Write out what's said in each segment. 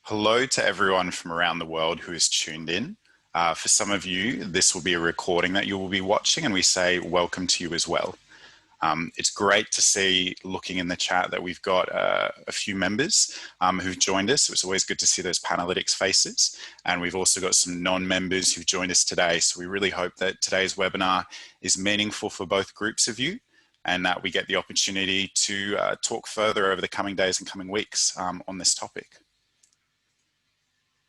Hello to everyone from around the world who has tuned in. For some of you, this will be a recording that you will be watching, and we say welcome to you as well. It's great to see, looking in the chat, that we've got a few members who've joined us. It's always good to see those Panalitix faces. And we've also got some non-members who've joined us today. So we really hope that today's webinar is meaningful for both groups of you, and that we get the opportunity to talk further over the coming days and coming weeks on this topic.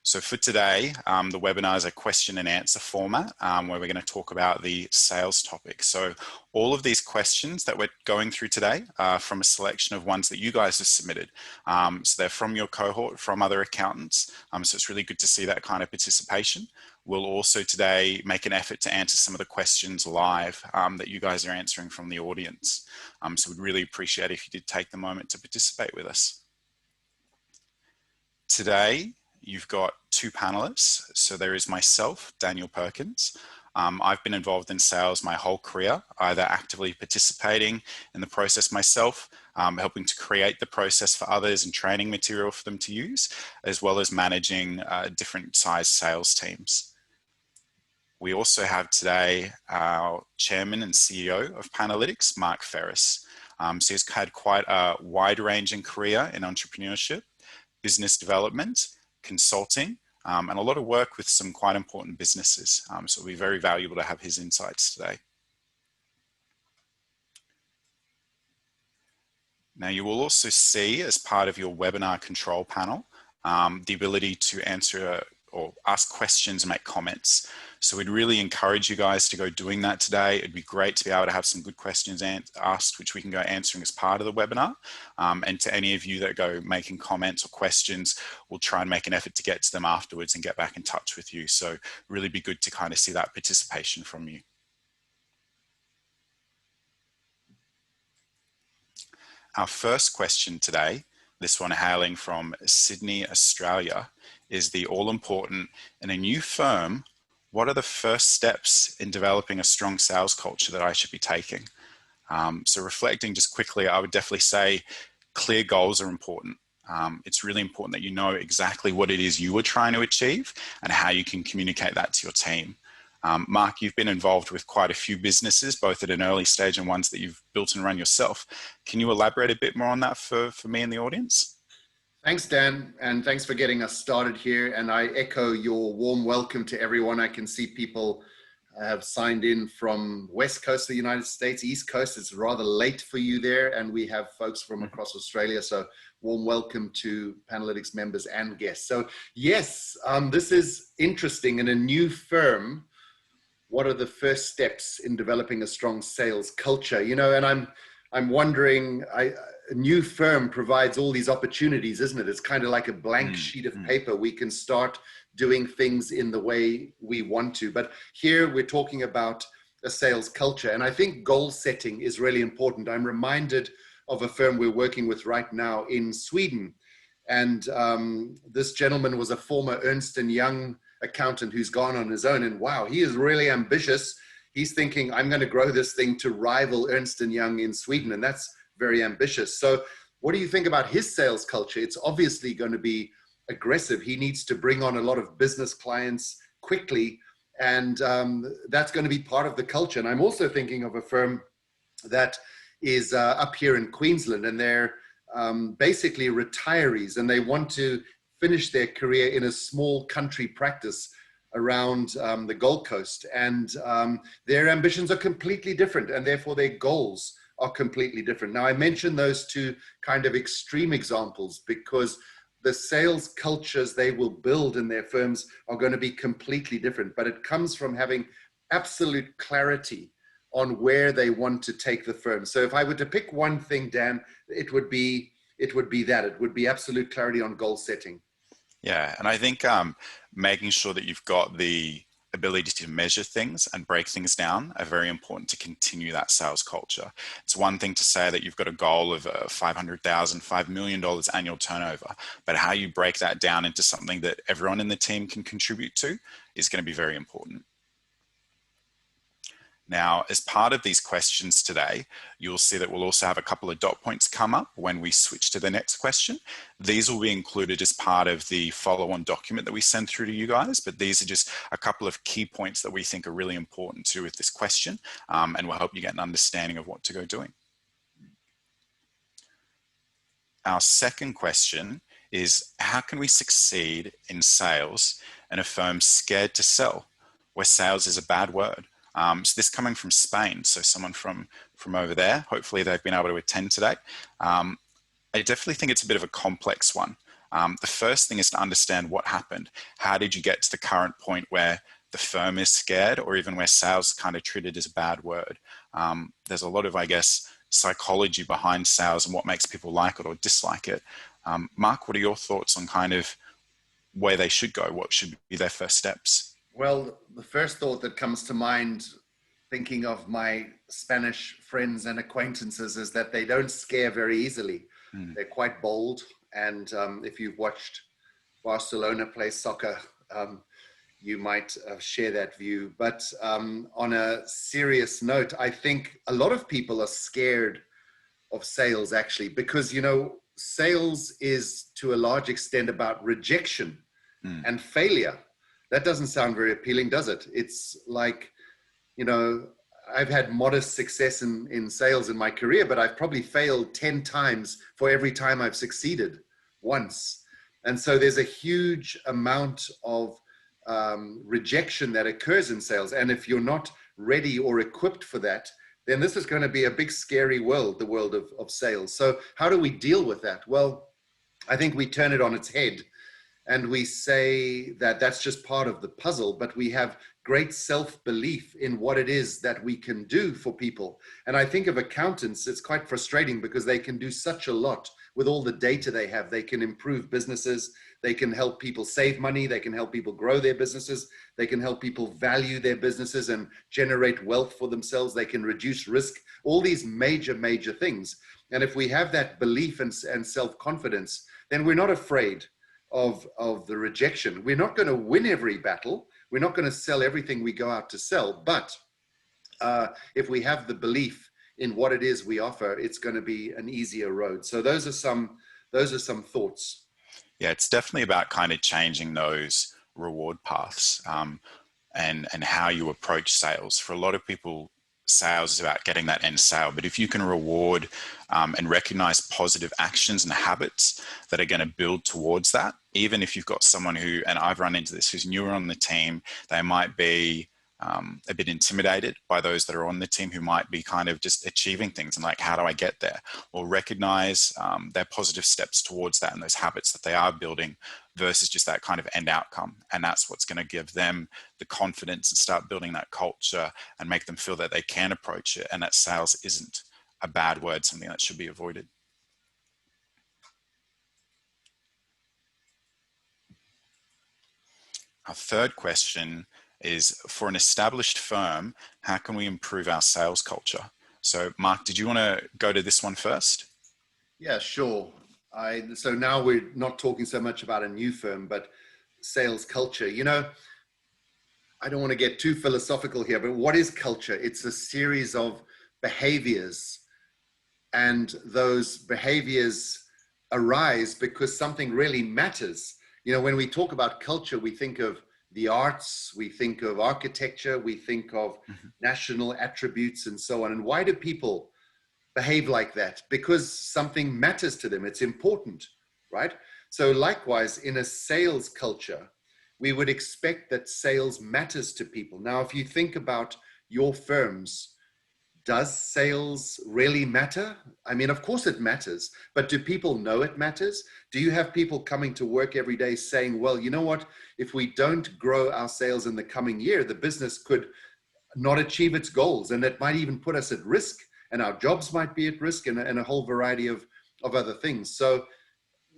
So for today, the webinar is a question and answer format where we're going to talk about the sales topic. So all of these questions that we're going through today are from a selection of ones that you guys have submitted. So they're from your cohort, from other accountants. So it's really good to see that kind of participation. We'll also today make an effort to answer some of the questions live that you guys are answering from the audience. So we'd really appreciate if you did take the moment to participate with us. Today, you've got two panelists. So there is myself, Daniel Perkins. I've been involved in sales my whole career, either actively participating in the process myself, helping to create the process for others and training material for them to use, as well as managing different size sales teams. We also have today our Chairman and CEO of Panalitix, Mark Ferris. So he's had quite a wide-ranging career in entrepreneurship, business development, consulting, and a lot of work with some quite important businesses. So it'll be very valuable to have his insights today. Now, you will also see, as part of your webinar control panel, the ability to answer or ask questions and make comments. So we'd really encourage you guys to go doing that today. It'd be great to be able to have some good questions asked, which we can go answering as part of the webinar. And to any of you that go making comments or questions, we'll try and make an effort to get to them afterwards and get back in touch with you. So really be good to kind of see that participation from you. Our first question today, this one hailing from Sydney, Australia, is the all-important: in a new firm, what are the first steps in developing a strong sales culture that I should be taking? So reflecting just quickly, I would definitely say clear goals are important. It's really important that you know exactly what it is you are trying to achieve and how you can communicate that to your team. Mark, you've been involved with quite a few businesses, both at an early stage and ones that you've built and run yourself. Can you elaborate a bit more on that for me and the audience? Thanks, Dan, and thanks for getting us started here. And I echo your warm welcome to everyone. I can see people have signed in from West Coast of the United States, East Coast. It's rather late for you there, and we have folks from across Australia. So warm welcome to Panalitix members and guests. So yes, this is interesting. In a new firm, what are the first steps in developing a strong sales culture? You know, and I'm wondering, a new firm provides all these opportunities, isn't it? It's kind of like a blank sheet of paper. We can start doing things in the way we want to. But here we're talking about a sales culture. And I think goal setting is really important. I'm reminded of a firm we're working with right now in Sweden. And this gentleman was a former Ernst & Young accountant who's gone on his own. And wow, he is really ambitious. He's thinking, I'm going to grow this thing to rival Ernst & Young in Sweden. And that's very ambitious. So what do you think about his sales culture? It's obviously going to be aggressive. He needs to bring on a lot of business clients quickly. And that's going to be part of the culture. And I'm also thinking of a firm that is up here in Queensland, and they're basically retirees, and they want to finish their career in a small country practice around the Gold Coast. And their ambitions are completely different, and therefore their goals are completely different. Now, I mentioned those two kind of extreme examples because the sales cultures they will build in their firms are going to be completely different, but it comes from having absolute clarity on where they want to take the firm. So if I were to pick one thing, Dan, it would be that. It would be absolute clarity on goal setting. Yeah, and I think making sure that you've got the ability to measure things and break things down are very important to continue that sales culture. It's one thing to say that you've got a goal of $500,000, $5 million annual turnover, but how you break that down into something that everyone in the team can contribute to is going to be very important. Now, as part of these questions today, you'll see that we'll also have a couple of dot points come up when we switch to the next question. These will be included as part of the follow-on document that we send through to you guys, but these are just a couple of key points that we think are really important to with this question, and will help you get an understanding of what to go doing. Our second question is, how can we succeed in sales in a firm scared to sell, where sales is a bad word? So this coming from Spain, so someone from over there, hopefully they've been able to attend today. I definitely think it's a bit of a complex one. The first thing is to understand what happened. How did you get to the current point where the firm is scared, or even where sales is kind of treated as a bad word? There's a lot of, I guess, psychology behind sales and what makes people like it or dislike it. Mark, what are your thoughts on kind of where they should go? What should be their first steps? Well, the first thought that comes to mind, thinking of my Spanish friends and acquaintances, is that they don't scare very easily. They're quite bold. And if you've watched Barcelona play soccer, you might share that view. But on a serious note, I think a lot of people are scared of sales, actually, because, you know, sales is to a large extent about rejection and failure. That doesn't sound very appealing, does it? It's like, you know, I've had modest success in sales in my career, but I've probably failed 10 times for every time I've succeeded once. And so there's a huge amount of rejection that occurs in sales. And if you're not ready or equipped for that, then this is going to be a big, scary world, the world of sales. So how do we deal with that? Well, I think we turn it on its head. And we say that that's just part of the puzzle, but we have great self-belief in what it is that we can do for people. And I think of accountants, it's quite frustrating because they can do such a lot with all the data they have. They can improve businesses. They can help people save money. They can help people grow their businesses. They can help people value their businesses and generate wealth for themselves. They can reduce risk, all these major, major things. And if we have that belief and self-confidence, then we're not afraid of the rejection. We're not going to win every battle. We're not going to sell everything we go out to sell. But if we have the belief in what it is we offer, it's going to be an easier road. So those are some thoughts. Yeah, it's definitely about kind of changing those reward paths and how you approach sales. For a lot of people, sales is about getting that end sale. But if you can reward and recognize positive actions and habits that are going to build towards that, even if you've got someone who, and I've run into this, who's newer on the team, they might be a bit intimidated by those that are on the team who might be kind of just achieving things and like, how do I get there? Or recognize their positive steps towards that and those habits that they are building versus just that kind of end outcome. And that's what's going to give them the confidence and start building that culture and make them feel that they can approach it and that sales isn't a bad word, something that should be avoided. Our third question is, for an established firm, how can we improve our sales culture? So Mark, did you want to go to this one first? Yeah, sure. So now we're not talking so much about a new firm, but sales culture. You know, I don't want to get too philosophical here, but what is culture? It's a series of behaviors, and those behaviors arise because something really matters. You know, when we talk about culture, we think of the arts, we think of architecture, we think of national attributes and so on. And why do people behave like that? Because something matters to them. It's important, right? So likewise, in a sales culture, we would expect that sales matters to people. Now, if you think about your firms, does sales really matter? I mean, of course it matters, but do people know it matters? Do you have people coming to work every day saying, well, you know what, if we don't grow our sales in the coming year, the business could not achieve its goals, and it might even put us at risk, and our jobs might be at risk, and a whole variety of other things. So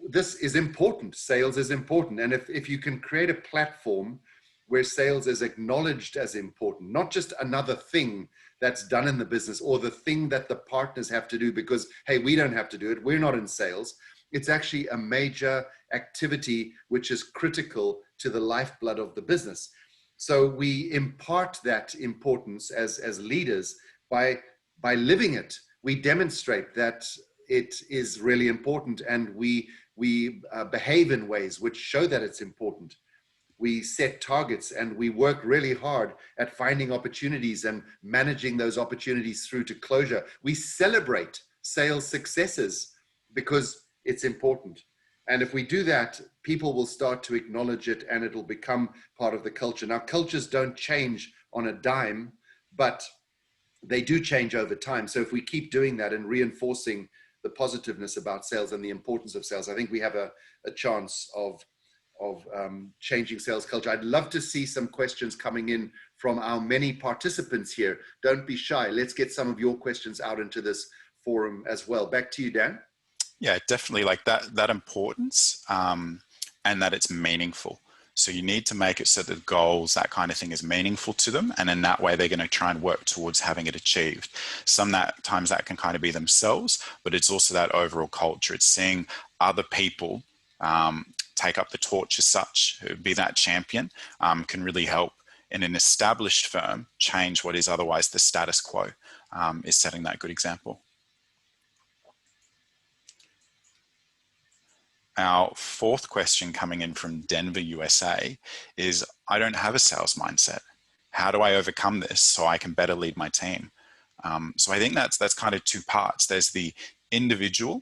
this is important. Sales is important. And if you can create a platform where sales is acknowledged as important, not just another thing that's done in the business or the thing that the partners have to do because, hey, we don't have to do it, we're not in sales. It's actually a major activity which is critical to the lifeblood of the business. So we impart that importance as leaders by living it. We demonstrate that it is really important, and we behave in ways which show that it's important. We set targets and we work really hard at finding opportunities and managing those opportunities through to closure. We celebrate sales successes because it's important. And if we do that, people will start to acknowledge it and it'll become part of the culture. Now, cultures don't change on a dime, but they do change over time. So if we keep doing that and reinforcing the positiveness about sales and the importance of sales, I think we have a chance of changing sales culture. I'd love to see some questions coming in from our many participants here. Don't be shy. Let's get some of your questions out into this forum as well. Back to you, Dan. Yeah, definitely, like that importance and that it's meaningful. So you need to make it so the goals, that kind of thing, is meaningful to them. And in that way, they're going to try and work towards having it achieved. Sometimes that can kind of be themselves, but it's also that overall culture. It's seeing other people take up the torch as such, be that champion, can really help in an established firm change what is otherwise the status quo, is setting that good example. Our fourth question coming in from Denver, USA is, I don't have a sales mindset. How do I overcome this so I can better lead my team? So I think that's kind of two parts. There's the individual.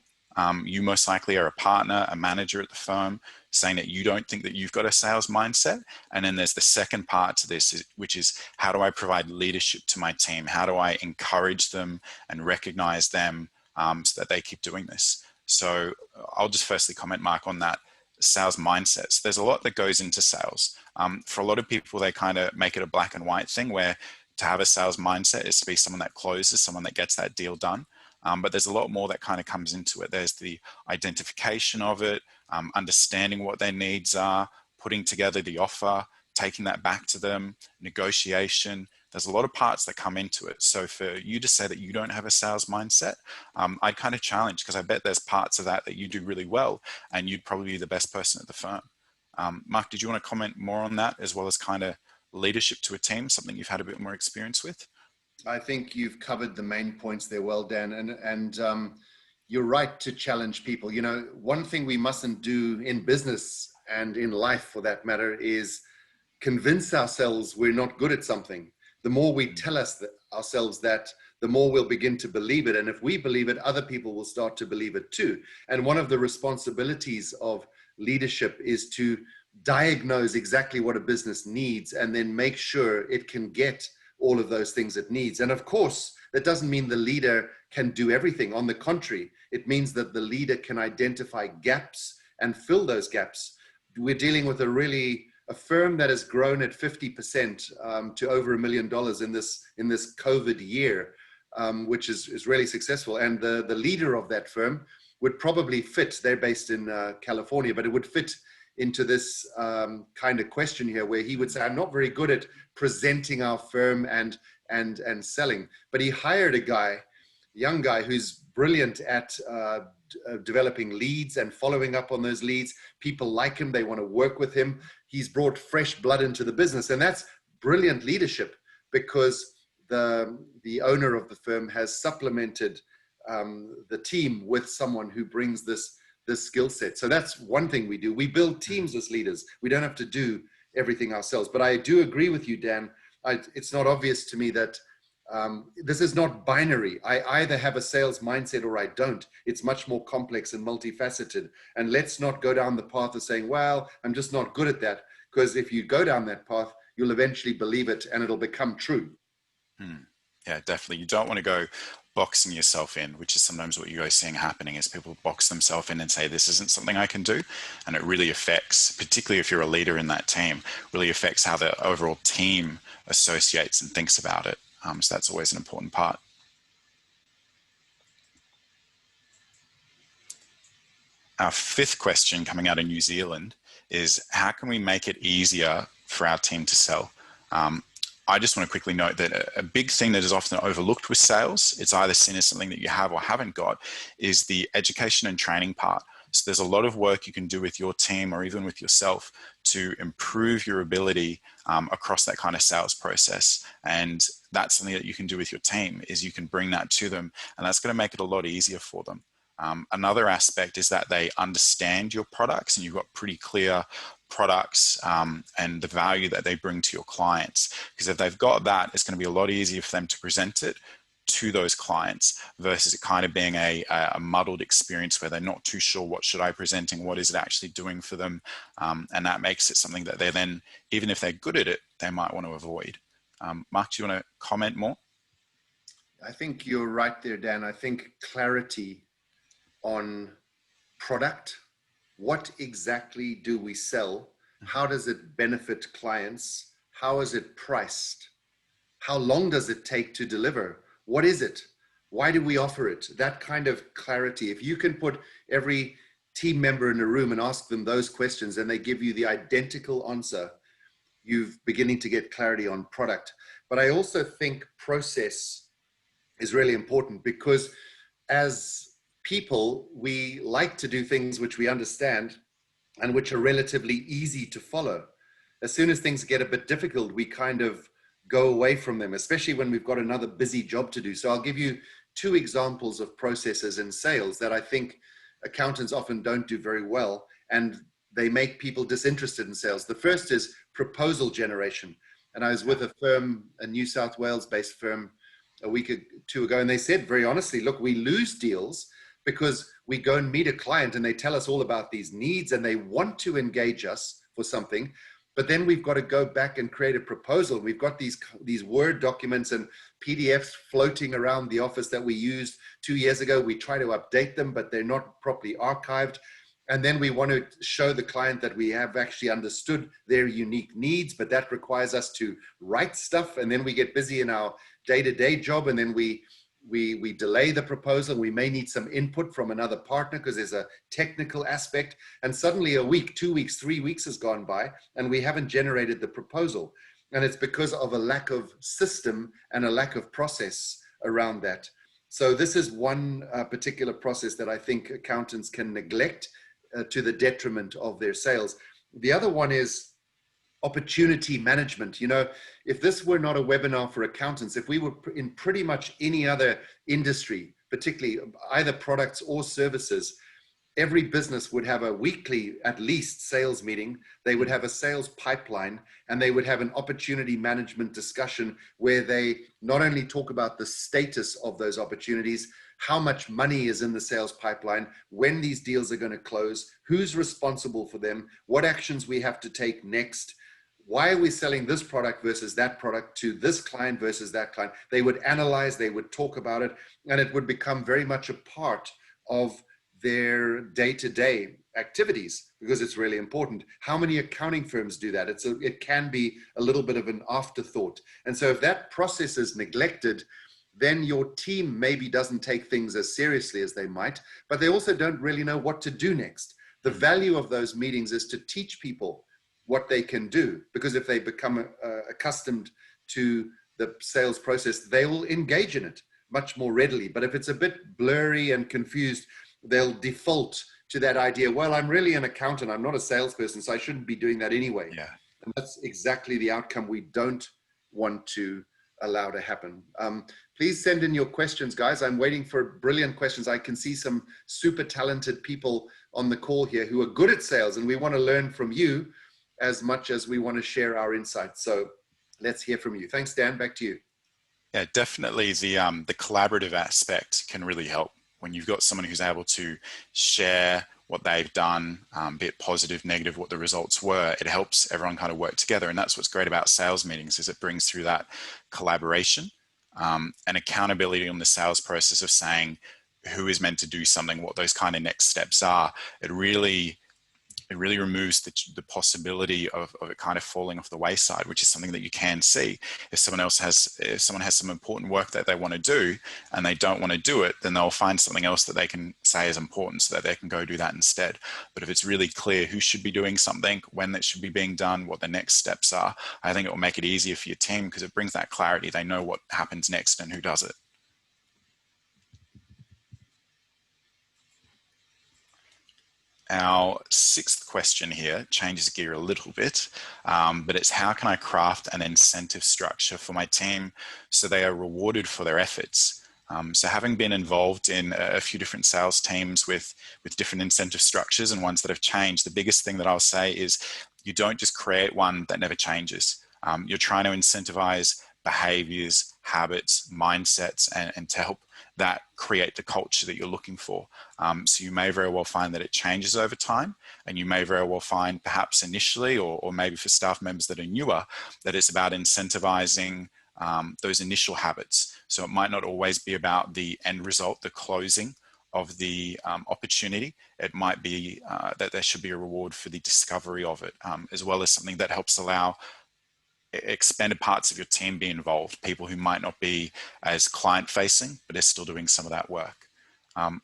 You most likely are a partner, a manager at the firm, saying that you don't think that you've got a sales mindset. And then there's the second part to this, which is, how do I provide leadership to my team? How do I encourage them and recognize them so that they keep doing this? So I'll just firstly comment, Mark, on that sales mindsets. There's a lot that goes into sales. For a lot of people, they kind of make it a black and white thing, where to have a sales mindset is to be someone that closes, someone that gets that deal done. But there's a lot more that kind of comes into it. There's the identification of it, understanding what their needs are, putting together the offer, taking that back to them, negotiation. There's a lot of parts that come into it. So for you to say that you don't have a sales mindset, I'd kind of challenge, because I bet there's parts of that you do really well, and you'd probably be the best person at the firm. Mark, did you want to comment more on that, as well as kind of leadership to a team, something you've had a bit more experience with? I think you've covered the main points there well, Dan, and you're right to challenge people. You know, one thing we mustn't do in business and in life, for that matter, is convince ourselves we're not good at something. The more we tell ourselves that, the more we'll begin to believe it. And if we believe it, other people will start to believe it too. And one of the responsibilities of leadership is to diagnose exactly what a business needs, and then make sure it can get all of those things it needs. And of course, that doesn't mean the leader can do everything. On the contrary, it means that the leader can identify gaps and fill those gaps. We're dealing with a firm that has grown at 50% to over $1 million in this COVID year, which is really successful. And the leader of that firm would probably fit, they're based in California, but it would fit into this kind of question here, where he would say, I'm not very good at presenting our firm and selling. But he hired a young guy who's brilliant at developing leads and following up on those leads. People like him, they want to work with him. He's brought fresh blood into the business, and that's brilliant leadership, because the owner of the firm has supplemented the team with someone who brings this skill set. So that's one thing we do. We build teams as leaders. We don't have to do everything ourselves. But I do agree with you, Dan. It's not obvious to me that this is not binary. I either have a sales mindset or I don't. It's much more complex and multifaceted. And let's not go down the path of saying, well, I'm just not good at that. Because if you go down that path, you'll eventually believe it and it'll become true. Yeah, definitely. You don't want to go boxing yourself in, which is sometimes what you guys seeing happening, is people box themselves in and say, this isn't something I can do. And it really affects, particularly if you're a leader in that team, really affects how the overall team associates and thinks about it. So that's always an important part. Our fifth question, coming out of New Zealand, is how can we make it easier for our team to sell? I just want to quickly note that a big thing that is often overlooked with sales, it's either seen as something that you have or haven't got, is the education and training part. So there's a lot of work you can do with your team or even with yourself to improve your ability across that kind of sales process. And that's something that you can do with your team, is you can bring that to them, and that's going to make it a lot easier for them. Another aspect is that they understand your products, and you've got pretty clear products and the value that they bring to your clients. Because if they've got that, it's going to be a lot easier for them to present it to those clients versus it kind of being a muddled experience where they're not too sure what should I presenting, what is it actually doing for them, and that makes it something that they're then, even if they're good at it, they might want to avoid. Mark, do you want to comment more? I think you're right there, Dan. I think clarity on product, what exactly do we sell, how does it benefit clients, how is it priced, how long does it take to deliver, what is it, why do we offer it, that kind of clarity. If you can put every team member in a room and ask them those questions and they give you the identical answer, you're beginning to get clarity on product. But I also think process is really important, because as people, we like to do things which we understand and which are relatively easy to follow. As soon as things get a bit difficult, we kind of go away from them, especially when we've got another busy job to do. So I'll give you two examples of processes in sales that I think accountants often don't do very well, and they make people disinterested in sales. The first is proposal generation. And I was with a firm, a New South Wales based firm, a week or two ago, and they said very honestly, look, we lose deals because we go and meet a client and they tell us all about these needs and they want to engage us for something, but then we've got to go back and create a proposal. We've got these Word documents and PDFs floating around the office that we used 2 years ago. We try to update them, but they're not properly archived. And then we want to show the client that we have actually understood their unique needs, but that requires us to write stuff. And then we get busy in our day-to-day job, and then we delay the proposal. We may need some input from another partner because there's a technical aspect. And suddenly a week, 2 weeks, 3 weeks has gone by and we haven't generated the proposal. And it's because of a lack of system and a lack of process around that. So this is one particular process that I think accountants can neglect to the detriment of their sales. The other one is opportunity management. You know, if this were not a webinar for accountants, if we were in pretty much any other industry, particularly either products or services, every business would have a weekly, at least, sales meeting. They would have a sales pipeline, and they would have an opportunity management discussion where they not only talk about the status of those opportunities, how much money is in the sales pipeline, when these deals are going to close, who's responsible for them, what actions we have to take next, why are we selling this product versus that product to this client versus that client. They would analyze, they would talk about it, and it would become very much a part of their day-to-day activities, because it's really important. How many accounting firms do that? It can be a little bit of an afterthought. And so if that process is neglected, then your team maybe doesn't take things as seriously as they might, but they also don't really know what to do next. The value of those meetings is to teach people what they can do, because if they become accustomed to the sales process, they will engage in it much more readily. But if it's a bit blurry and confused, they'll default to that idea, well, I'm really an accountant, I'm not a salesperson, so I shouldn't be doing that anyway. Yeah. And that's exactly the outcome we don't want to allow to happen. Please send in your questions, guys. I'm waiting for brilliant questions. I can see some super talented people on the call here who are good at sales, and we want to learn from you as much as we want to share our insights. So let's hear from you. Thanks, Dan. Back to you. Yeah, definitely the collaborative aspect can really help when you've got someone who's able to share what they've done, be it positive, negative, what the results were. It helps everyone kind of work together. And that's what's great about sales meetings, is it brings through that collaboration and accountability on the sales process of saying who is meant to do something, what those kind of next steps are. It really removes the possibility of it kind of falling off the wayside, which is something that you can see. If someone has some important work that they want to do and they don't want to do it, then they'll find something else that they can say is important so that they can go do that instead. But if it's really clear who should be doing something, when that should be being done, what the next steps are, I think it will make it easier for your team, because it brings that clarity. They know what happens next and who does it. Our sixth question here changes gear a little bit, but it's how can I craft an incentive structure for my team so they are rewarded for their efforts? So having been involved in a few different sales teams with different incentive structures and ones that have changed, the biggest thing that I'll say is you don't just create one that never changes. You're trying to incentivize behaviors, habits, mindsets, and to help that create the culture that you're looking for. So you may very well find that it changes over time, and you may very well find perhaps initially, or maybe for staff members that are newer, that it's about incentivizing those initial habits. So it might not always be about the end result, the closing of the opportunity. It might be that there should be a reward for the discovery of it, as well as something that helps allow expanded parts of your team be involved, people who might not be as client facing, but are still doing some of that work.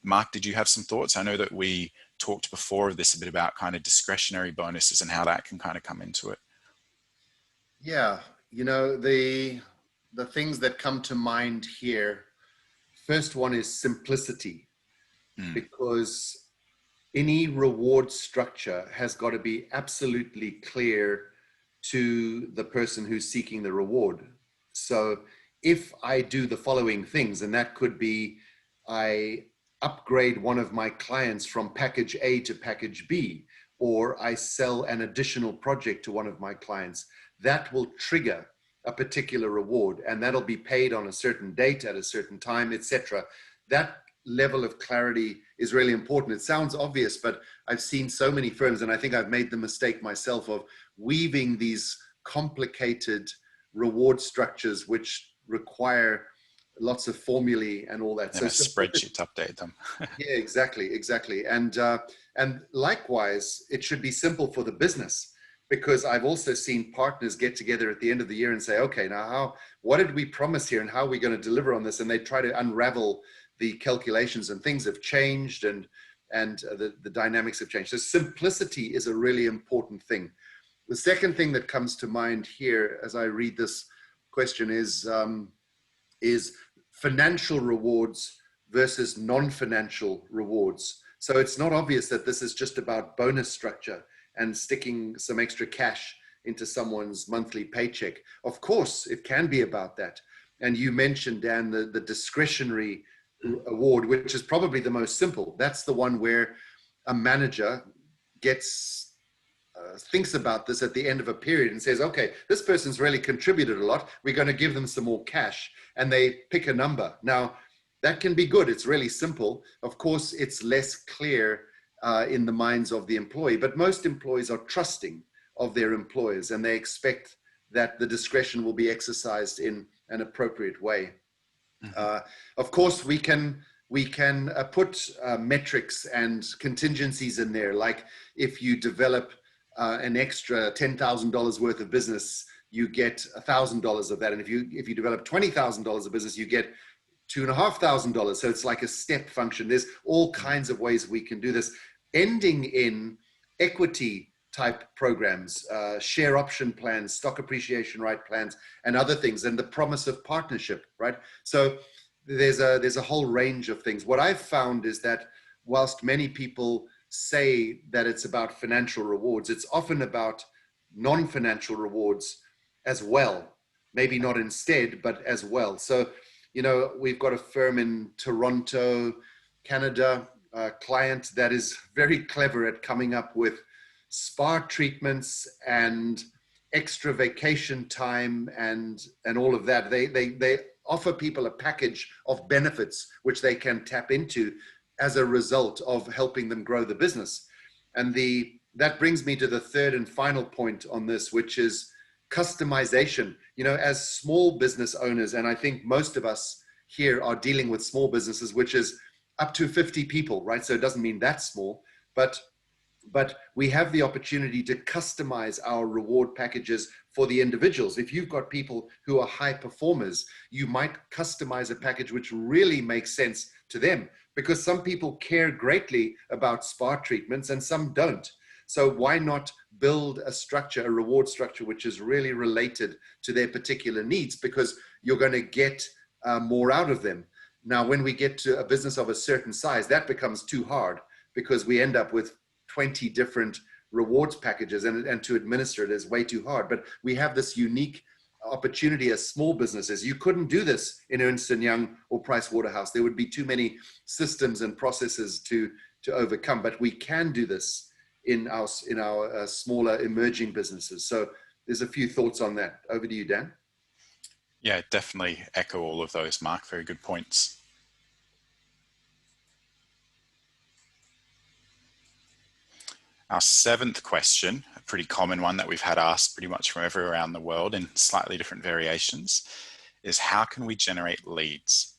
Mark, did you have some thoughts? I know that we talked before of this a bit about kind of discretionary bonuses and how that can kind of come into it. Yeah, you know, the things that come to mind here, first one is simplicity, because any reward structure has got to be absolutely clear to the person who's seeking the reward. So if I do the following things, and that could be I upgrade one of my clients from package A to package B, or I sell an additional project to one of my clients, that will trigger a particular reward, and that'll be paid on a certain date at a certain time, etc. That level of clarity is really important. It sounds obvious, but I've seen so many firms, and I think I've made the mistake myself of weaving these complicated reward structures which require lots of formulae and all that. And so a spreadsheet to update them. Yeah, exactly. And likewise, it should be simple for the business, because I've also seen partners get together at the end of the year and say, okay, now what did we promise here, and how are we going to deliver on this? And they try to unravel the calculations, and things have changed, and the dynamics have changed. So simplicity is a really important thing. The second thing that comes to mind here as I read this question is financial rewards versus non-financial rewards. So it's not obvious that this is just about bonus structure and sticking some extra cash into someone's monthly paycheck. Of course, it can be about that. And you mentioned, Dan, the discretionary award, which is probably the most simple. That's the one where a manager thinks about this at the end of a period and says, okay, this person's really contributed a lot. We're going to give them some more cash, and they pick a number. Now, that can be good. It's really simple. Of course, it's less clear in the minds of the employee, but most employees are trusting of their employers, and they expect that the discretion will be exercised in an appropriate way. Of course, we can put metrics and contingencies in there. Like if you develop an extra $10,000 worth of business, you get $1,000 of that. And if you develop $20,000 of business, you get $2,500. So it's like a step function. There's all kinds of ways we can do this, ending in equity type programs, share option plans, stock appreciation right plans, and other things, and the promise of partnership, right? So there's a whole range of things. What I've found is that whilst many people say that it's about financial rewards, it's often about non-financial rewards as well. Maybe not instead, but as well. So, you know, we've got a firm in Toronto, Canada, a client that is very clever at coming up with spa treatments and extra vacation time and all of that. They offer people a package of benefits which they can tap into as a result of helping them grow the business. And that brings me to the third and final point on this, which is customization. You know, as small business owners, and I think most of us here are dealing with small businesses, which is up to 50 people, right? So it doesn't mean that small, but we have the opportunity to customize our reward packages for the individuals. If you've got people who are high performers, you might customize a package which really makes sense to them, because some people care greatly about spa treatments and some don't. So why not build a structure, a reward structure, which is really related to their particular needs, because you're going to get more out of them. Now, when we get to a business of a certain size, that becomes too hard, because we end up with 20 different rewards packages, and to administer it is way too hard. But we have this unique opportunity as small businesses. You couldn't do this in Ernst & Young or Price Waterhouse. There would be too many systems and processes to overcome, but we can do this in our smaller emerging businesses. So there's a few thoughts on that. Over to you, Dan. Yeah, definitely echo all of those, Mark. Very good points. Our seventh question, a pretty common one that we've had asked pretty much from everywhere around the world in slightly different variations, is how can we generate leads?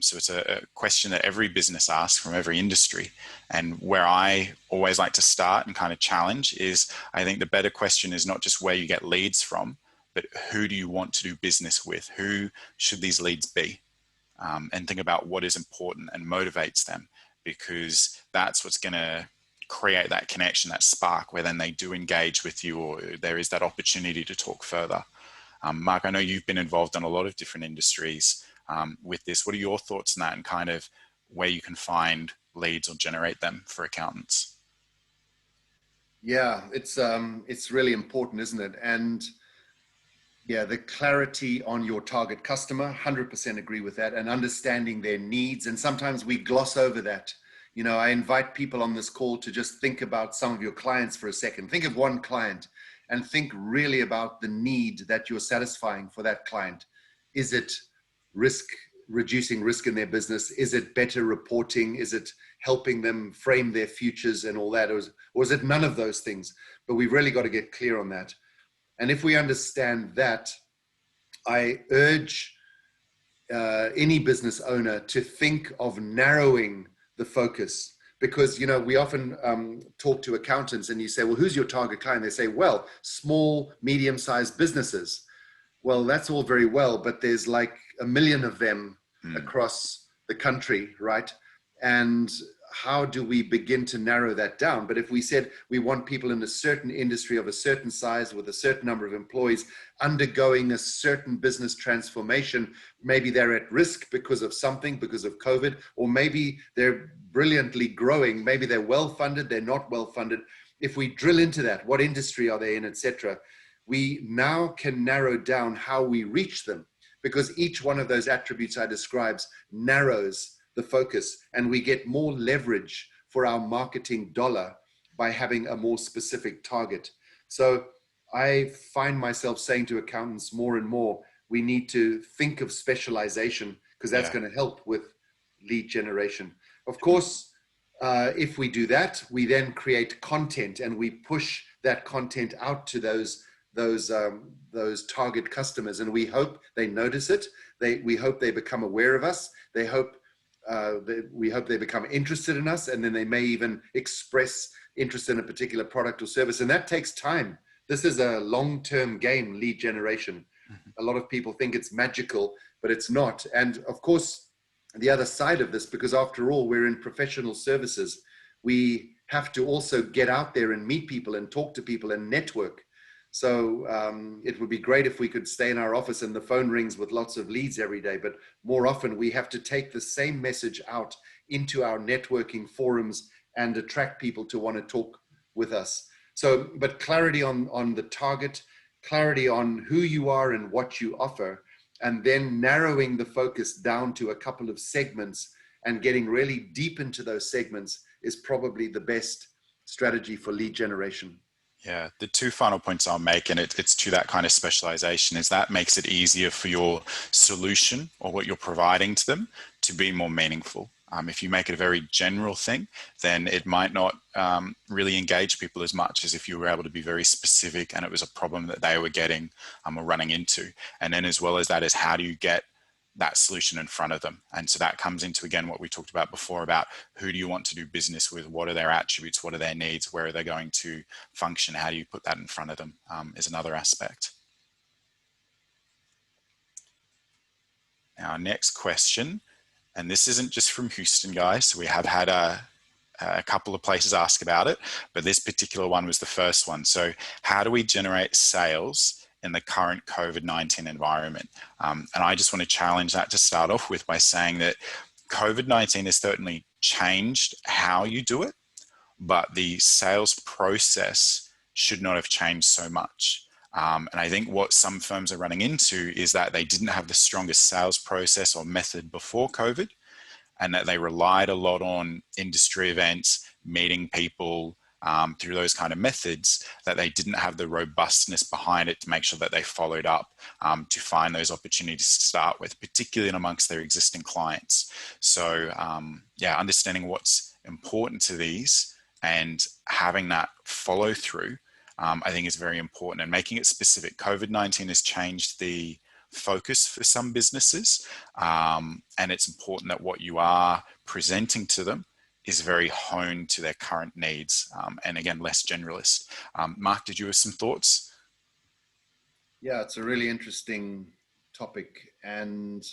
So it's a question that every business asks from every industry. And where I always like to start and kind of challenge is, I think the better question is not just where you get leads from, but who do you want to do business with? Who should these leads be? And think about what is important and motivates them, because that's what's going to create that connection, that spark, where then they do engage with you, or there is that opportunity to talk further. Mark, I know you've been involved in a lot of different industries with this. What are your thoughts on that, and kind of where you can find leads or generate them for accountants? Yeah, it's really important, isn't it? And yeah, the clarity on your target customer, 100% agree with that, and understanding their needs. And sometimes we gloss over that. You know, I invite people on this call to just think about some of your clients for a second. Think of one client and think really about the need that you're satisfying for that client. Is it reducing risk in their business? Is it better reporting? Is it helping them frame their futures and all that? Or is it none of those things? But we've really got to get clear on that. And if we understand that, I urge any business owner to think of narrowing the focus, because, you know, we often talk to accountants and you say, well, who's your target client? They say, well, small, medium-sized businesses. Well, that's all very well, but there's like 1 million of them across the country, right? And how do we begin to narrow that down? But if we said we want people in a certain industry of a certain size with a certain number of employees undergoing a certain business transformation, maybe they're at risk because of something, because of COVID, or maybe they're brilliantly growing, maybe they're well-funded, they're not well-funded. If we drill into that, what industry are they in, etc., we now can narrow down how we reach them, because each one of those attributes I described narrows the focus, and we get more leverage for our marketing dollar by having a more specific target. So I find myself saying to accountants more and more, we need to think of specialization, because that's going to help with lead generation. Of course, if we do that, we then create content and we push that content out to those target customers, and we hope they notice it. We hope they become aware of us. We hope they become interested in us, and then they may even express interest in a particular product or service. And that takes time. This is a long-term game, lead generation. A lot of people think it's magical, but it's not. And of course, the other side of this, because after all, we're in professional services, we have to also get out there and meet people and talk to people and network. So it would be great if we could stay in our office and the phone rings with lots of leads every day, but more often we have to take the same message out into our networking forums and attract people to want to talk with us. So, but clarity on the target, clarity on who you are and what you offer, and then narrowing the focus down to a couple of segments and getting really deep into those segments is probably the best strategy for lead generation. Yeah, the two final points I'll make, and it's to that kind of specialization, is that makes it easier for your solution or what you're providing to them to be more meaningful. If you make it a very general thing, then it might not really engage people as much as if you were able to be very specific and it was a problem that they were getting or running into. And then as well as that is, how do you get that solution in front of them? And so that comes into, again, what we talked about before about who do you want to do business with? What are their attributes? What are their needs? Where are they going to function? How do you put that in front of them is another aspect. Our next question, and this isn't just from Houston, guys. So we have had a couple of places ask about it, but this particular one was the first one. So how do we generate sales in the current COVID-19 environment? And I just want to challenge that to start off with by saying that COVID-19 has certainly changed how you do it, but the sales process should not have changed so much. And I think what some firms are running into is that they didn't have the strongest sales process or method before COVID, and that they relied a lot on industry events, meeting people through those kind of methods, that they didn't have the robustness behind it to make sure that they followed up to find those opportunities to start with, particularly amongst their existing clients. So yeah, understanding what's important to these and having that follow through, I think is very important, and making it specific. COVID-19 has changed the focus for some businesses, and it's important that what you are presenting to them is very honed to their current needs, and again, less generalist. Mark, did you have some thoughts? Yeah, it's a really interesting topic, and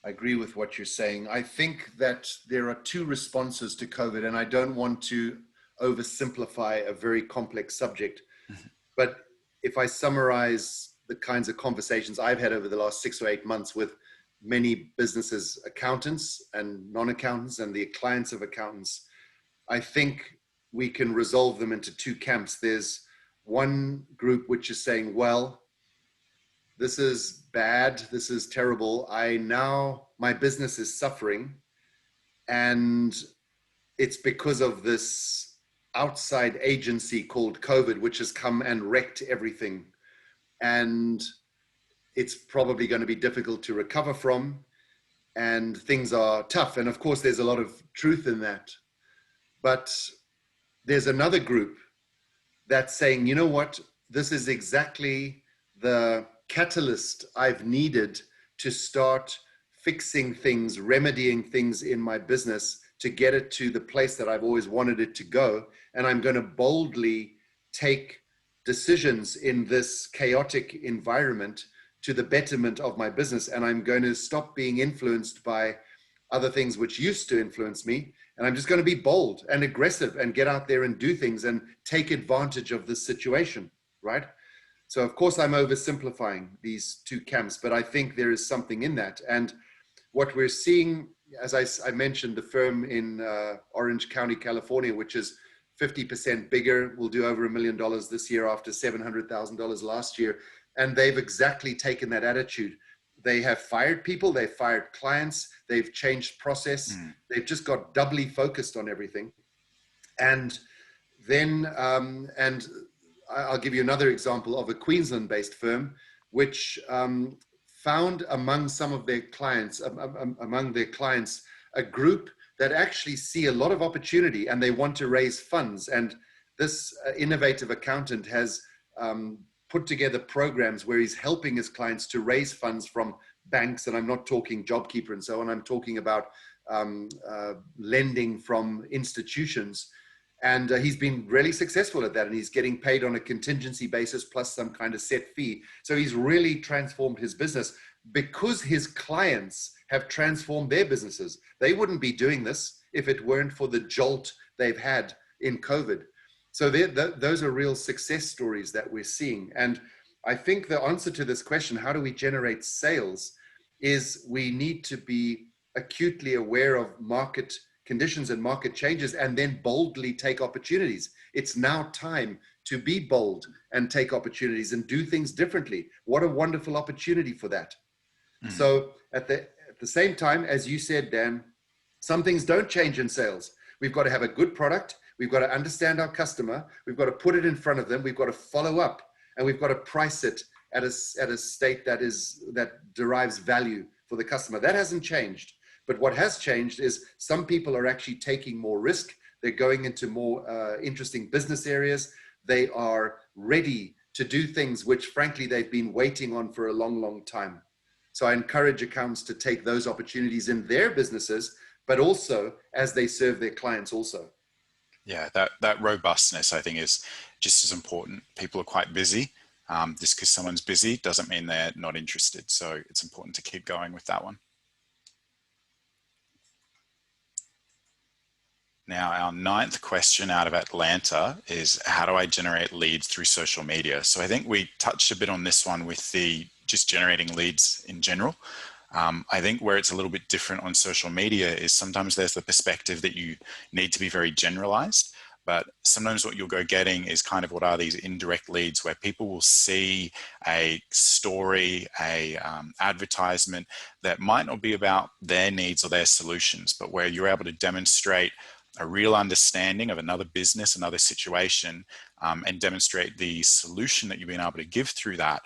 I agree with what you're saying. I think that there are two responses to COVID, and I don't want to oversimplify a very complex subject, but if I summarize the kinds of conversations I've had over the last 6 or 8 months with many businesses, accountants and non-accountants, and the clients of accountants, I think we can resolve them into two camps. There's one group which is saying, well, this is bad, this is terrible. My business is suffering, and it's because of this outside agency called COVID, which has come and wrecked everything. And it's probably going to be difficult to recover from, and things are tough. And of course, there's a lot of truth in that. But there's another group that's saying, you know what, this is exactly the catalyst I've needed to start fixing things, remedying things in my business to get it to the place that I've always wanted it to go. And I'm going to boldly take decisions in this chaotic environment to the betterment of my business. And I'm going to stop being influenced by other things which used to influence me. And I'm just going to be bold and aggressive and get out there and do things and take advantage of this situation, right? So of course I'm oversimplifying these two camps, but I think there is something in that. And what we're seeing, as I mentioned, the firm in Orange County, California, which is 50% bigger, will do over $1 million this year after $700,000 last year. And they've exactly taken that attitude. They have fired people, they've fired clients, they've changed process. They've just got doubly focused on everything. And then, and I'll give you another example of a Queensland-based firm, which found among some of their clients, a group that actually see a lot of opportunity and they want to raise funds. And this innovative accountant has put together programs where he's helping his clients to raise funds from banks. And I'm not talking JobKeeper and so on. I'm talking about lending from institutions. And he's been really successful at that. And he's getting paid on a contingency basis plus some kind of set fee. So he's really transformed his business because his clients have transformed their businesses. They wouldn't be doing this if it weren't for the jolt they've had in COVID. So those are real success stories that we're seeing. And I think the answer to this question, how do we generate sales, is we need to be acutely aware of market conditions and market changes and then boldly take opportunities. It's now time to be bold and take opportunities and do things differently. What a wonderful opportunity for that. So at the same time, as you said, Dan, some things don't change in sales. We've got to have a good product. We've got to understand our customer. We've got to put it in front of them. We've got to follow up, and we've got to price it at a state that derives value for the customer. That hasn't changed. But what has changed is some people are actually taking more risk. They're going into more interesting business areas. They are ready to do things which, frankly, they've been waiting on for a long, long time. So I encourage accountants to take those opportunities in their businesses, but also as they serve their clients also. Yeah, that robustness, I think, is just as important. People are quite busy. Just because someone's busy doesn't mean they're not interested. So it's important to keep going with that one. Now, our 9th question out of Atlanta is, how do I generate leads through social media? So I think we touched a bit on this one with the just generating leads in general. I think where it's a little bit different on social media is sometimes there's the perspective that you need to be very generalized, But sometimes what you'll go getting is kind of what are these indirect leads, where people will see a story, a advertisement that might not be about their needs or their solutions, but where you're able to demonstrate a real understanding of another business, another situation, and demonstrate the solution that you've been able to give through that.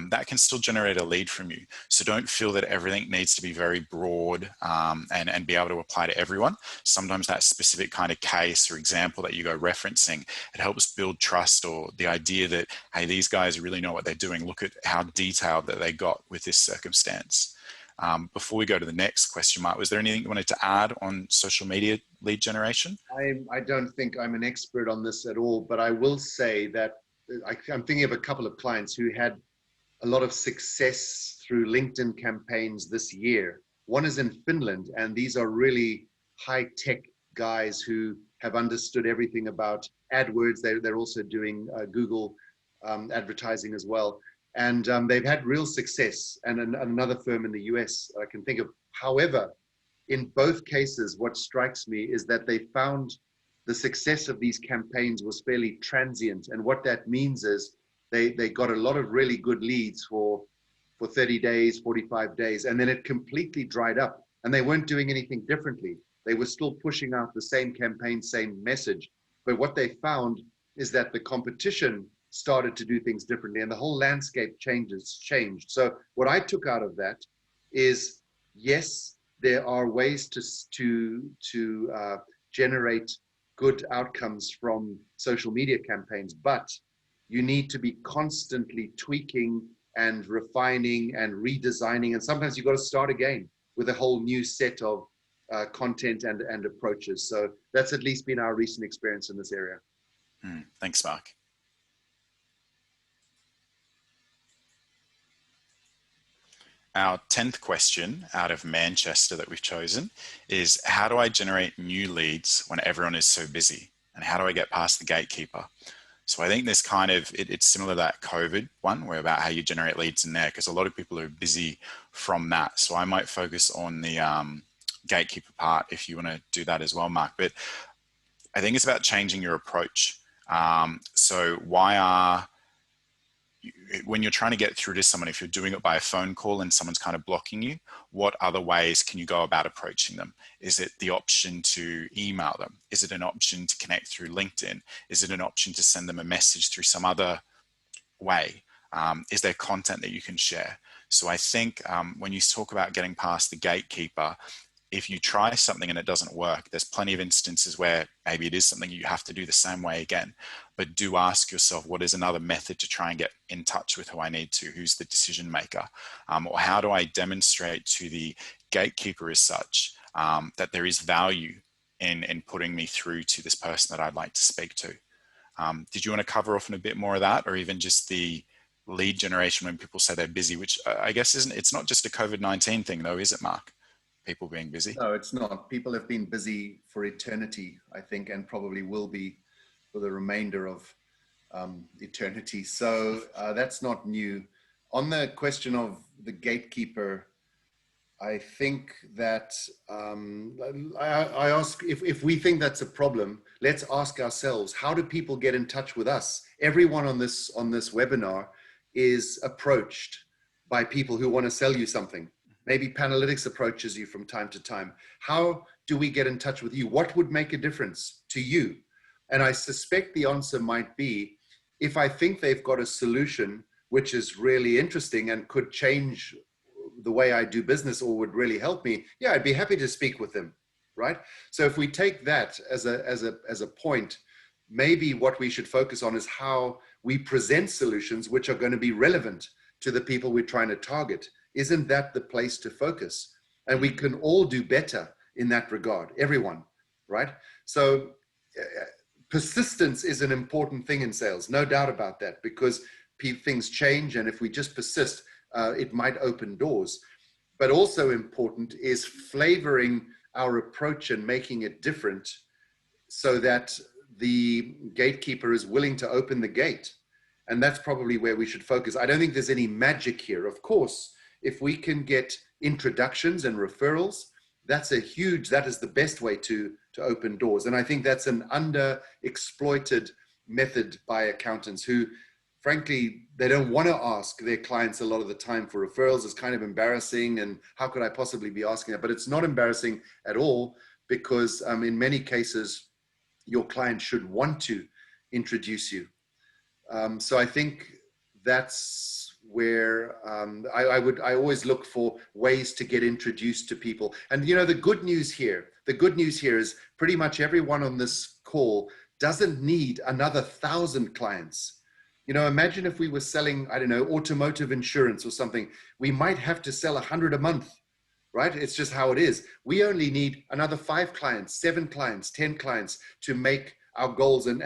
That can still generate a lead from you. So don't feel that everything needs to be very broad and be able to apply to everyone. Sometimes that specific kind of case or example that you go referencing, it helps build trust, or the idea that, hey, these guys really know what they're doing. Look at how detailed that they got with this circumstance. Before we go to the next question, Mark, was there anything you wanted to add on social media lead generation? I don't think I'm an expert on this at all, but I will say that I'm thinking of a couple of clients who had a lot of success through LinkedIn campaigns this year. One is in Finland, and these are really high-tech guys who have understood everything about AdWords. They're also doing Google advertising as well. And they've had real success. And another firm in the US I can think of. However, in both cases, what strikes me is that they found the success of these campaigns was fairly transient. And what that means is they got a lot of really good leads for 30 days, 45 days, and then it completely dried up. And they weren't doing anything differently. They were still pushing out the same campaign, same message. But what they found is that the competition started to do things differently, and the whole landscape changed. So what I took out of that is, yes, there are ways to generate good outcomes from social media campaigns, but you need to be constantly tweaking and refining and redesigning. And sometimes you've got to start again with a whole new set of content and approaches. So that's at least been our recent experience in this area. Thanks, Mark. Our 10th question out of Manchester that we've chosen is, how do I generate new leads when everyone is so busy? And how do I get past the gatekeeper? So I think this kind of, it's similar to that COVID one, where about how you generate leads in there, because a lot of people are busy from that. So I might focus on the gatekeeper part if you want to do that as well, Mark. But I think it's about changing your approach. So when you're trying to get through to someone, if you're doing it by a phone call and someone's kind of blocking you, what other ways can you go about approaching them? Is it the option to email them? Is it an option to connect through LinkedIn? Is it an option to send them a message through some other way? Is there content that you can share? So I think when you talk about getting past the gatekeeper, if you try something and it doesn't work, there's plenty of instances where maybe it is something you have to do the same way again. But do ask yourself, what is another method to try and get in touch with who I need to? Who's the decision maker? Or how do I demonstrate to the gatekeeper as such that there is value in putting me through to this person that I'd like to speak to? Did you want to cover off on a bit more of that, or even just the lead generation when people say they're busy, which I guess it's not just a COVID-19 thing though, is it, Mark? People being busy? No, it's not. People have been busy for eternity, I think, and probably will be for the remainder of eternity. So that's not new. On the question of the gatekeeper, I think that I ask, if we think that's a problem, let's ask ourselves, how do people get in touch with us? Everyone on this webinar is approached by people who want to sell you something. Maybe Panalitix approaches you from time to time. How do we get in touch with you? What would make a difference to you? And I suspect the answer might be, if I think they've got a solution which is really interesting and could change the way I do business or would really help me, yeah, I'd be happy to speak with them, right? So if we take that as a point, maybe what we should focus on is how we present solutions which are going to be relevant to the people we're trying to target. Isn't that the place to focus? And we can all do better in that regard, everyone, right? So persistence is an important thing in sales, no doubt about that, because things change, and if we just persist, it might open doors. But also important is flavoring our approach and making it different so that the gatekeeper is willing to open the gate. And that's probably where we should focus. I don't think there's any magic here. Of course, if we can get introductions and referrals, that is the best way to to open doors. And I think that's an underexploited method by accountants who, frankly, they don't want to ask their clients a lot of the time for referrals. It's kind of embarrassing, and how could I possibly be asking that? But it's not embarrassing at all, because in many cases, your client should want to introduce you. So I think that's where I always look for ways to get introduced to people. And you know, the good news here is pretty much everyone on this call doesn't need another 1,000 clients. You know, imagine if we were selling, I don't know, automotive insurance or something. We might have to sell 100 a month, right? It's just how it is. We only need another 5 clients, 7 clients, 10 clients to make our goals and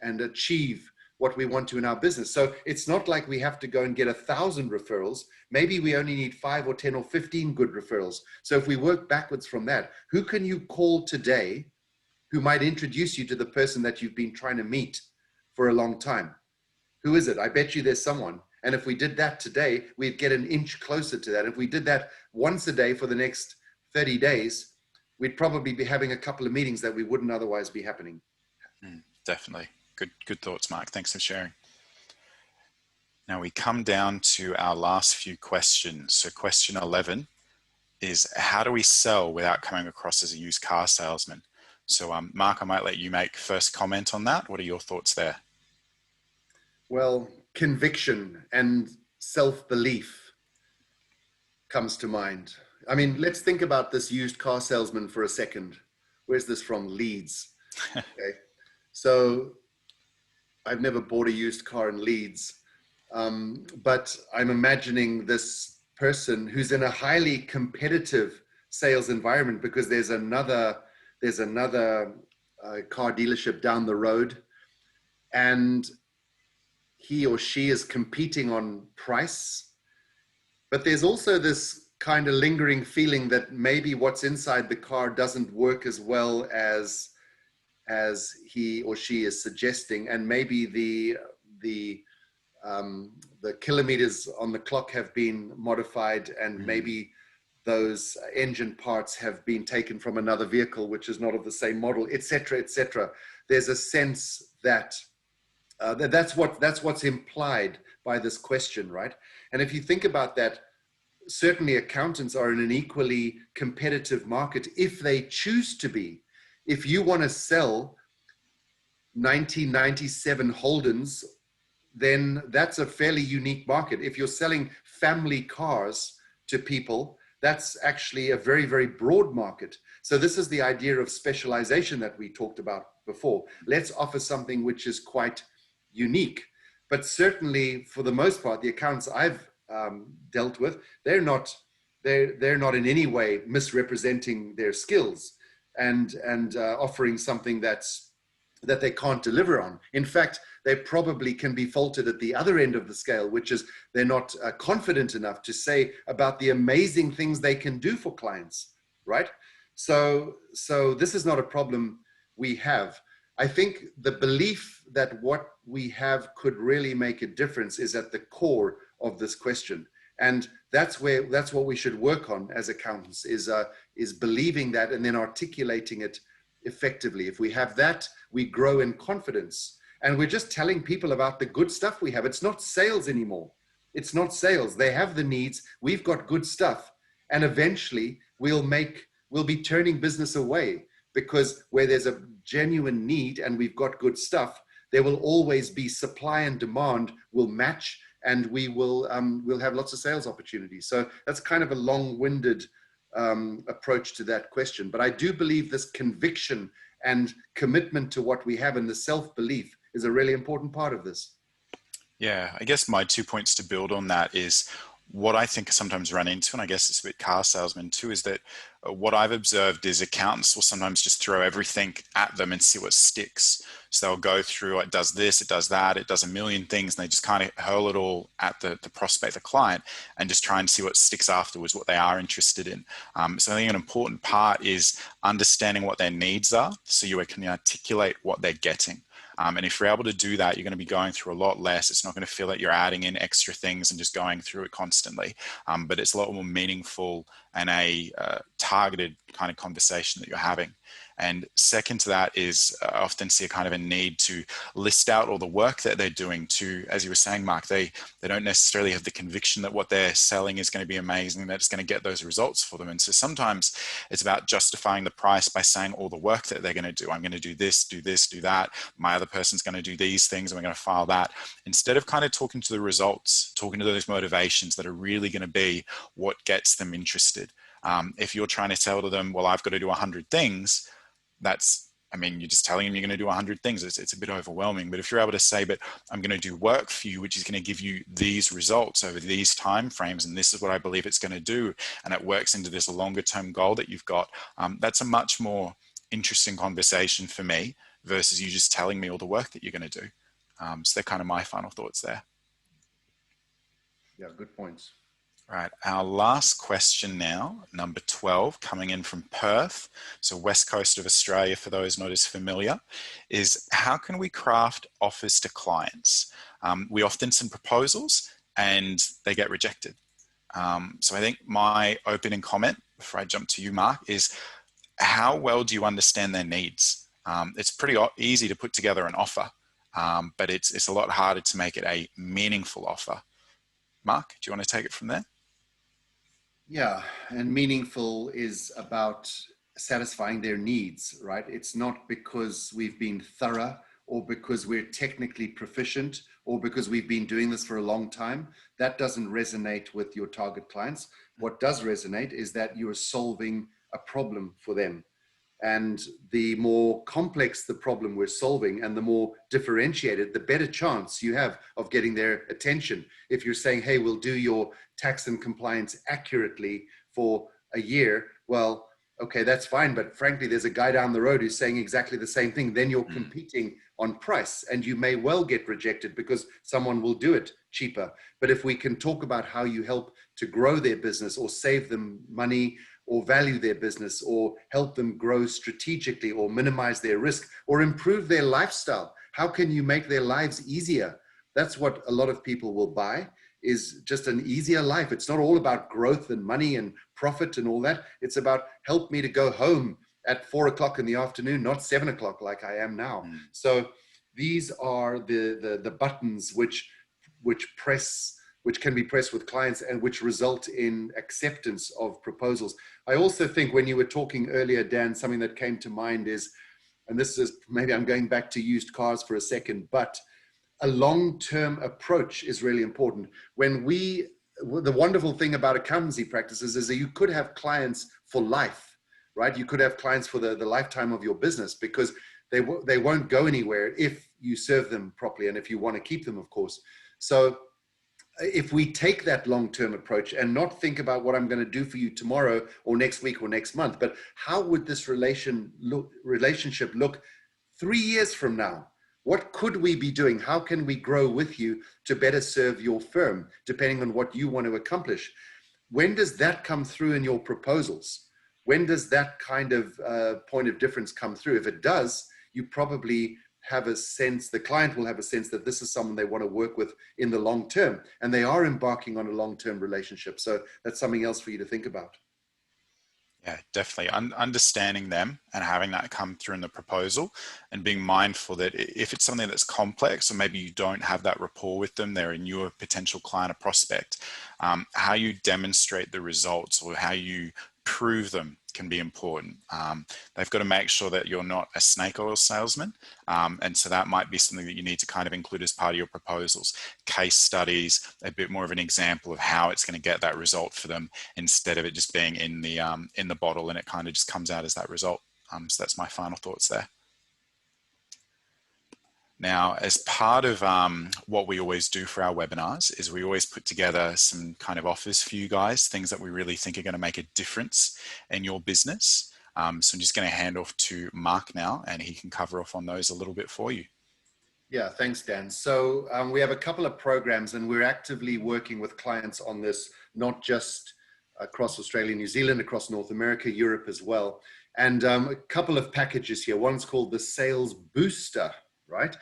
achieve what we want to in our business. So it's not like we have to go and get 1,000 referrals. Maybe we only need 5 or 10 or 15 good referrals. So if we work backwards from that, who can you call today who might introduce you to the person that you've been trying to meet for a long time? Who is it? I bet you there's someone. And if we did that today, we'd get an inch closer to that. If we did that once a day for the next 30 days, we'd probably be having a couple of meetings that we wouldn't otherwise be happening. Definitely. Good thoughts, Mark. Thanks for sharing. Now we come down to our last few questions. So question 11 is, how do we sell without coming across as a used car salesman? So Mark, I might let you make first comment on that. What are your thoughts there? Well, conviction and self-belief comes to mind. I mean, let's think about this used car salesman for a second. Where's this from? Leeds. Okay. So I've never bought a used car in Leeds, but I'm imagining this person who's in a highly competitive sales environment because there's another car dealership down the road, and he or she is competing on price. But there's also this kind of lingering feeling that maybe what's inside the car doesn't work as well as he or she is suggesting, and maybe the kilometers on the clock have been modified, and maybe those engine parts have been taken from another vehicle which is not of the same model, etc., etc. There's a sense that that's what's implied by this question, right? And if you think about that, certainly accountants are in an equally competitive market if they choose to be. If you want to sell 1997 Holdens, then that's a fairly unique market. If you're selling family cars to people, that's actually a very, very broad market. So this is the idea of specialization that we talked about before. Let's offer something which is quite unique. But certainly, for the most part, the accountants I've dealt with, they're not in any way misrepresenting their skills and offering something that they can't deliver on. In fact, they probably can be faulted at the other end of the scale, which is they're not confident enough to say about the amazing things they can do for clients, right? So this is not a problem we have. I think the belief that what we have could really make a difference is at the core of this question. And that's what we should work on as accountants, is believing that and then articulating it effectively. If we have that, we grow in confidence, and we're just telling people about the good stuff we have. It's not sales anymore. It's not sales. They have the needs. We've got good stuff, and eventually we'll be turning business away, because where there's a genuine need and we've got good stuff, there will always be supply and demand will match, and we'll have lots of sales opportunities. So that's kind of a long-winded approach to that question. But I do believe this conviction and commitment to what we have and the self-belief is a really important part of this. Yeah, I guess my 2 points to build on that is what I think I sometimes run into, and I guess it's a bit car salesman too, is that what I've observed is accountants will sometimes just throw everything at them and see what sticks. So they'll go through, it does this, it does that, it does a million things, and they just kind of hurl it all at the prospect, the client, and just try and see what sticks afterwards, what they are interested in. So I think an important part is understanding what their needs are, so you can articulate what they're getting. And if you're able to do that, you're going to be going through a lot less. It's not going to feel like you're adding in extra things and just going through it constantly. But it's a lot more meaningful and a targeted kind of conversation that you're having. And second to that is I often see a kind of a need to list out all the work that they're doing to, as you were saying, Mark, they don't necessarily have the conviction that what they're selling is going to be amazing, that it's going to get those results for them. And so sometimes it's about justifying the price by saying all the work that they're going to do. I'm going to do this, do that. My other person's going to do these things, and we're going to file that. Instead of kind of talking to the results, talking to those motivations that are really going to be what gets them interested. If you're trying to tell to them, well, I've got to do 100 things, you're just telling them you're going to do 100 things. It's a bit overwhelming. But if you're able to say, but I'm going to do work for you, which is going to give you these results over these time frames, and this is what I believe it's going to do, and it works into this longer term goal that you've got, that's a much more interesting conversation for me versus you just telling me all the work that you're going to do. So they're kind of my final thoughts there. Yeah, good points. Right, our last question now, number 12, coming in from Perth, so west coast of Australia for those not as familiar, is how can we craft offers to clients? We often send proposals and they get rejected. So I think my opening comment, before I jump to you, Mark, is how well do you understand their needs? It's pretty easy to put together an offer, but it's a lot harder to make it a meaningful offer. Mark, do you want to take it from there? Yeah, and meaningful is about satisfying their needs, right? It's not because we've been thorough or because we're technically proficient or because we've been doing this for a long time. That doesn't resonate with your target clients. What does resonate is that you're solving a problem for them. And the more complex the problem we're solving and the more differentiated, the better chance you have of getting their attention. If you're saying, hey, we'll do your tax and compliance accurately for a year, well, okay, that's fine. But frankly, there's a guy down the road who's saying exactly the same thing. Then you're competing on price, and you may well get rejected because someone will do it cheaper. But if we can talk about how you help to grow their business or save them money or value their business or help them grow strategically or minimize their risk or improve their lifestyle, how can you make their lives easier? That's what a lot of people will buy, is just an easier life. It's not all about growth and money and profit and all that. It's about help me to go home at 4 o'clock in the afternoon, not 7 o'clock like I am now. So these are the buttons which can be pressed with clients and which result in acceptance of proposals. I also think when you were talking earlier, Dan, something that came to mind is, and this is, maybe I'm going back to used cars for a second, but a long-term approach is really important. The wonderful thing about accountancy practices is that you could have clients for life, right? You could have clients for the lifetime of your business because they won't go anywhere if you serve them properly and if you want to keep them, of course. So if we take that long-term approach and not think about what I'm going to do for you tomorrow or next week or next month, but how would this relationship look 3 years from now? What could we be doing? How can we grow with you to better serve your firm, depending on what you want to accomplish? When does that come through in your proposals? When does that kind of point of difference come through? If it does, you probably have a sense, the client will have a sense that this is someone they want to work with in the long term, and they are embarking on a long-term relationship. So that's something else for you to think about. Yeah, definitely. Understanding them and having that come through in the proposal, and being mindful that if it's something that's complex or maybe you don't have that rapport with them, they're a newer potential client or prospect, how you demonstrate the results or how you prove them can be important. They've got to make sure that you're not a snake oil salesman. And so that might be something that you need to kind of include as part of your proposals. Case studies, a bit more of an example of how it's going to get that result for them instead of it just being in the bottle and it kind of just comes out as that result. So that's my final thoughts there. Now, as part of what we always do for our webinars is we always put together some kind of offers for you guys, things that we really think are going to make a difference in your business. So I'm just going to hand off to Mark now, and he can cover off on those a little bit for you. Yeah, thanks, Dan. So we have a couple of programs, and we're actively working with clients on this, not just across Australia, New Zealand, across North America, Europe as well. And a couple of packages here. One's called the Sales Booster, right?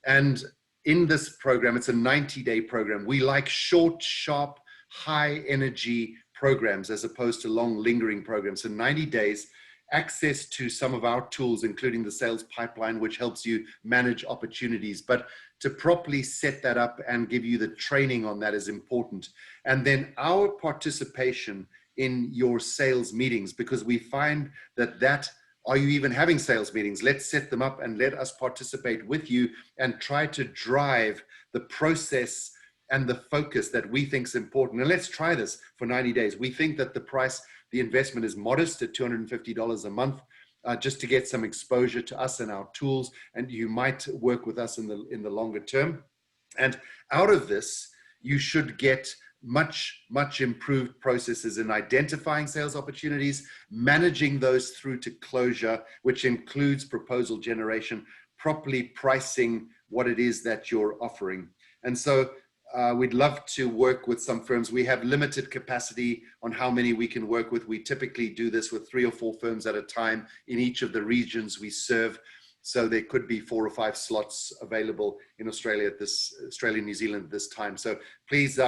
And in this program, it's a 90-day program. We like short, sharp, high energy programs as opposed to long lingering programs. So 90 days, access to some of our tools, including the sales pipeline, which helps you manage opportunities. But to properly set that up and give you the training on that is important. And then our participation in your sales meetings, because we find that are you even having sales meetings? Let's set them up and let us participate with you and try to drive the process and the focus that we think is important. And let's try this for 90 days. We think that the investment is modest at $250 a month, just to get some exposure to us and our tools. And you might work with us in the longer term. And out of this, you should get much improved processes in identifying sales opportunities, managing those through to closure, which includes proposal generation, properly pricing what it is that you're offering. And so we'd love to work with some firms. We have limited capacity on how many we can work with. We typically do this with 3 or 4 firms at a time in each of the regions we serve. So there could be 4 or 5 slots available in Australia and New Zealand at this time. So please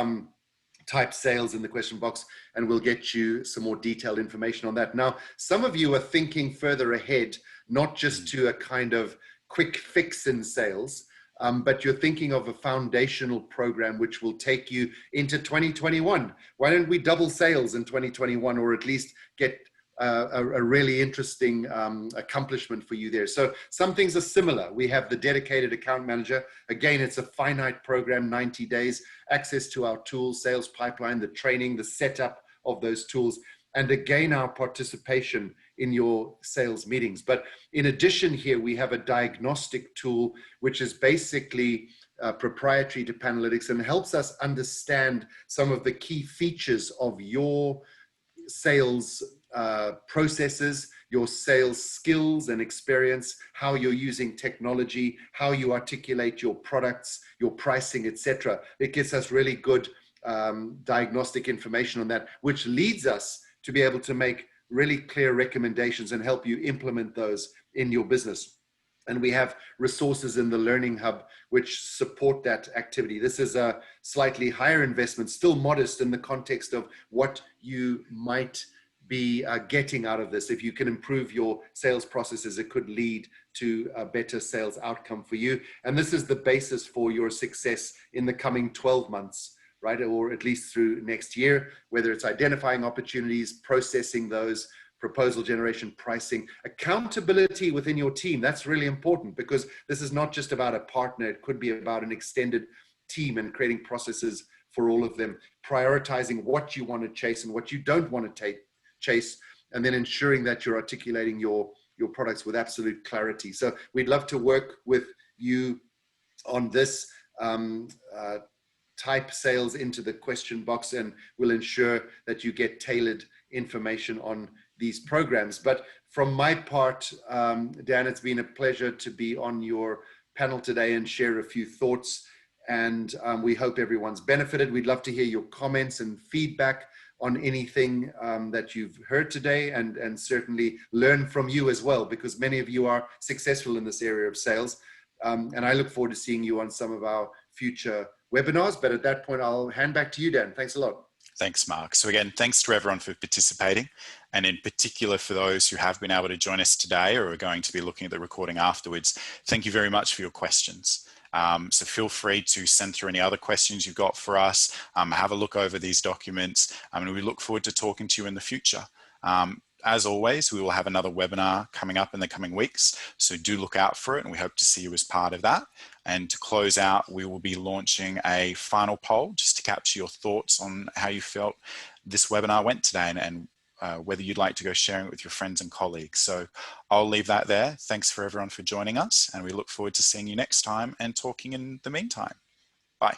type sales in the question box and we'll get you some more detailed information on that. Now, some of you are thinking further ahead, not just to a kind of quick fix in sales, but you're thinking of a foundational program which will take you into 2021. Why don't we double sales in 2021, or at least get a really interesting accomplishment for you there? So some things are similar. We have the dedicated account manager. Again, it's a finite program, 90 days, access to our tools, sales pipeline, the training, the setup of those tools, and again, our participation in your sales meetings. But in addition here, we have a diagnostic tool, which is basically proprietary to Panalitix and helps us understand some of the key features of your sales processes, your sales skills and experience, how you're using technology, how you articulate your products, your pricing, etc. It gives us really good diagnostic information on that, which leads us to be able to make really clear recommendations and help you implement those in your business. And we have resources in the Learning Hub which support that activity. This is a slightly higher investment, still modest in the context of what you might be getting out of this. If you can improve your sales processes, it could lead to a better sales outcome for you. And this is the basis for your success in the coming 12 months, right? Or at least through next year, whether it's identifying opportunities, processing those, proposal generation, pricing, accountability within your team. That's really important, because this is not just about a partner. It could be about an extended team and creating processes for all of them, prioritizing what you want to chase and what you don't want to chase, and then ensuring that you're articulating your products with absolute clarity. So we'd love to work with you on this. Type sales into the question box and we'll ensure that you get tailored information on these programs. But from my part, Dan, it's been a pleasure to be on your panel today and share a few thoughts. And we hope everyone's benefited. We'd love to hear your comments and feedback on anything that you've heard today, and certainly learn from you as well, because many of you are successful in this area of sales. And I look forward to seeing you on some of our future webinars. But at that point, I'll hand back to you, Dan. Thanks a lot. Thanks, Mark. So again, thanks to everyone for participating, and in particular for those who have been able to join us today or are going to be looking at the recording afterwards. Thank you very much for your questions. So feel free to send through any other questions you've got for us. Have a look over these documents, and we look forward to talking to you in the future. As always, we will have another webinar coming up in the coming weeks, so do look out for it, and we hope to see you as part of that. And to close out, we will be launching a final poll just to capture your thoughts on how you felt this webinar went today, and whether you'd like to go sharing it with your friends and colleagues. So I'll leave that there. Thanks for everyone for joining us, and we look forward to seeing you next time and talking in the meantime. Bye.